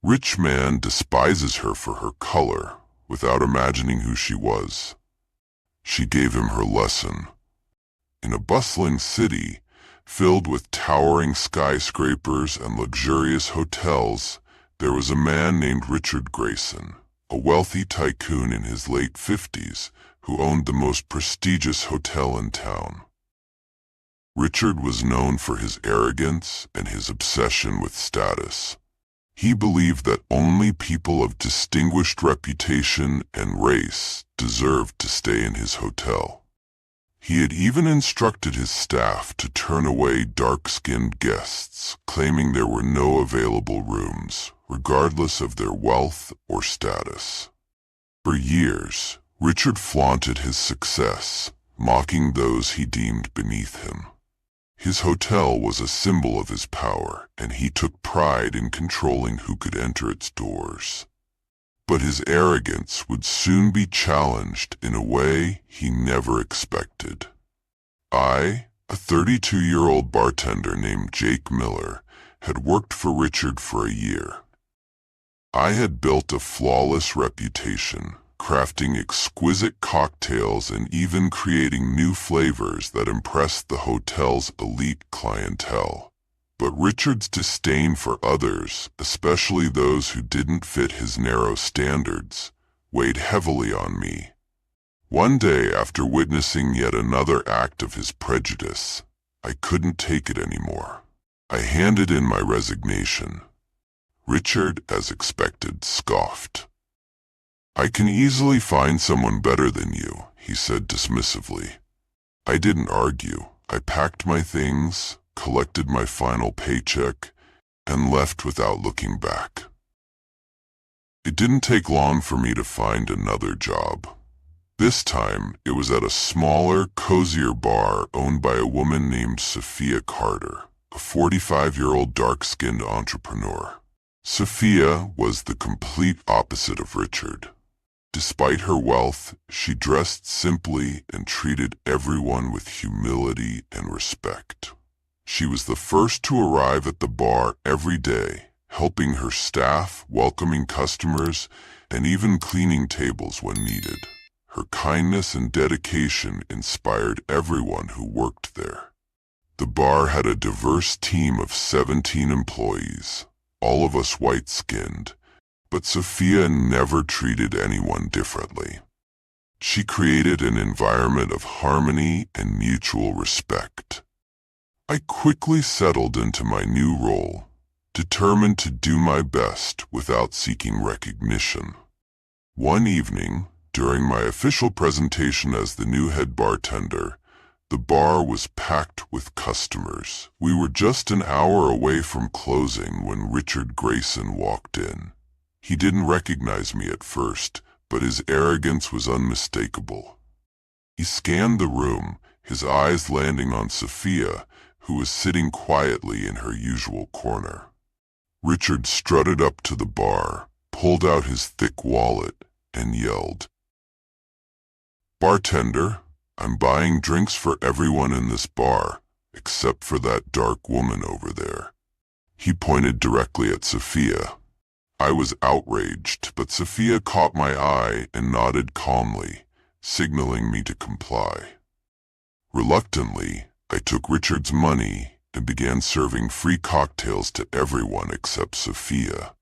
Rich man despises her for her color, without imagining who she was. She gave him her lesson. In a bustling city, filled with towering skyscrapers and luxurious hotels, there was a man named Richard Grayson, a wealthy tycoon in his late 50s, who owned the most prestigious hotel in town. Richard was known for his arrogance and his obsession with status. He believed that only people of distinguished reputation and race deserved to stay in his hotel. He had even instructed his staff to turn away dark-skinned guests, claiming there were no available rooms, regardless of their wealth or status. For years, Richard flaunted his success, mocking those he deemed beneath him. His hotel was a symbol of his power, and he took pride in controlling who could enter its doors. But his arrogance would soon be challenged in a way he never expected. I, a 32-year-old bartender named Jake Miller, had worked for Richard for a year. I had built a flawless reputation, crafting exquisite cocktails and even creating new flavors that impressed the hotel's elite clientele. But Richard's disdain for others, especially those who didn't fit his narrow standards, weighed heavily on me. One day, after witnessing yet another act of his prejudice, I couldn't take it anymore. I handed in my resignation. Richard, as expected, scoffed. "I can easily find someone better than you," he said dismissively. I didn't argue. I packed my things, collected my final paycheck, and left without looking back. It didn't take long for me to find another job. This time, it was at a smaller, cozier bar owned by a woman named Sophia Carter, a 45-year-old dark-skinned entrepreneur. Sophia was the complete opposite of Richard. Despite her wealth, she dressed simply and treated everyone with humility and respect. She was the first to arrive at the bar every day, helping her staff, welcoming customers, and even cleaning tables when needed. Her kindness and dedication inspired everyone who worked there. The bar had a diverse team of 17 employees, all of us white-skinned, but Sophia never treated anyone differently. She created an environment of harmony and mutual respect. I quickly settled into my new role, determined to do my best without seeking recognition. One evening, during my official presentation as the new head bartender, the bar was packed with customers. We were just an hour away from closing when Richard Grayson walked in. He didn't recognize me at first, but his arrogance was unmistakable. He scanned the room, his eyes landing on Sophia, who was sitting quietly in her usual corner. Richard strutted up to the bar, pulled out his thick wallet, and yelled, "Bartender, I'm buying drinks for everyone in this bar, except for that dark woman over there." He pointed directly at Sophia. I was outraged, but Sophia caught my eye and nodded calmly, signaling me to comply. Reluctantly, I took Richard's money and began serving free cocktails to everyone except Sophia.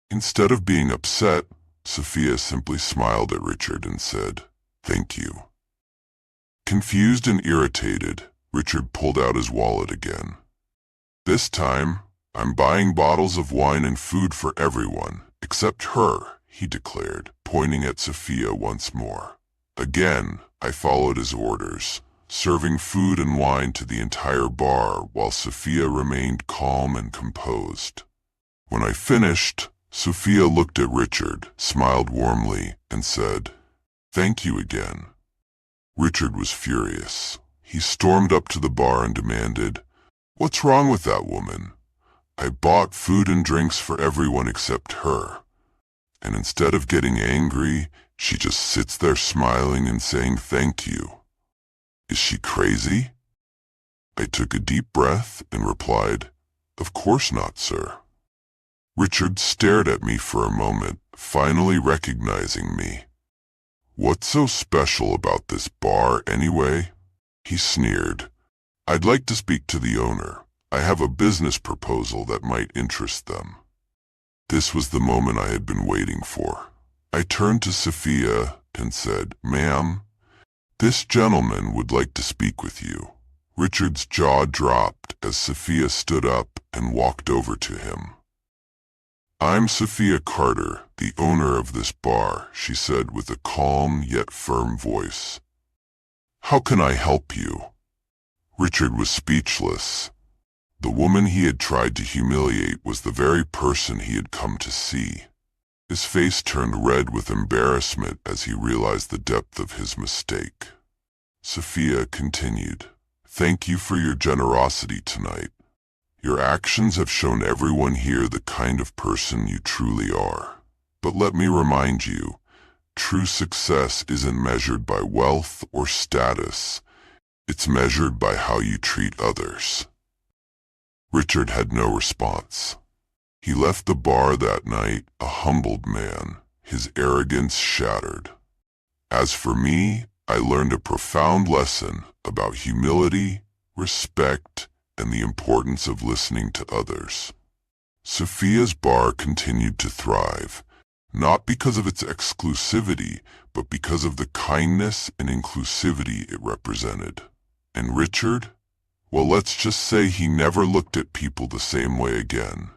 Instead of being upset, Sophia simply smiled at Richard and said, "Thank you." Confused and irritated, Richard pulled out his wallet again. "This time, I'm buying bottles of wine and food for everyone, except her," he declared, pointing at Sophia once more. Again, I followed his orders, serving food and wine to the entire bar while Sophia remained calm and composed. When I finished, Sophia looked at Richard, smiled warmly, and said, "Thank you again." Richard was furious. He stormed up to the bar and demanded, "What's wrong with that woman? I bought food and drinks for everyone except her. And instead of getting angry, she just sits there smiling and saying thank you. Is she crazy?" I took a deep breath and replied, "Of course not, sir." Richard stared at me for a moment, finally recognizing me. "What's so special about this bar, anyway?" he sneered. "I'd like to speak to the owner. I have a business proposal that might interest them." This was the moment I had been waiting for. I turned to Sophia and said, "Ma'am, this gentleman would like to speak with you." Richard's jaw dropped as Sophia stood up and walked over to him. "I'm Sophia Carter, the owner of this bar," she said with a calm yet firm voice. "How can I help you?" Richard was speechless. The woman he had tried to humiliate was the very person he had come to see. His face turned red with embarrassment as he realized the depth of his mistake. Sophia continued, "Thank you for your generosity tonight. Your actions have shown everyone here the kind of person you truly are. But let me remind you, true success isn't measured by wealth or status. It's measured by how you treat others." Richard had no response. He left the bar that night a humbled man, his arrogance shattered. As for me, I learned a profound lesson about humility, respect, and the importance of listening to others. Sophia's bar continued to thrive, not because of its exclusivity, but because of the kindness and inclusivity it represented. And Richard? Well, let's just say he never looked at people the same way again.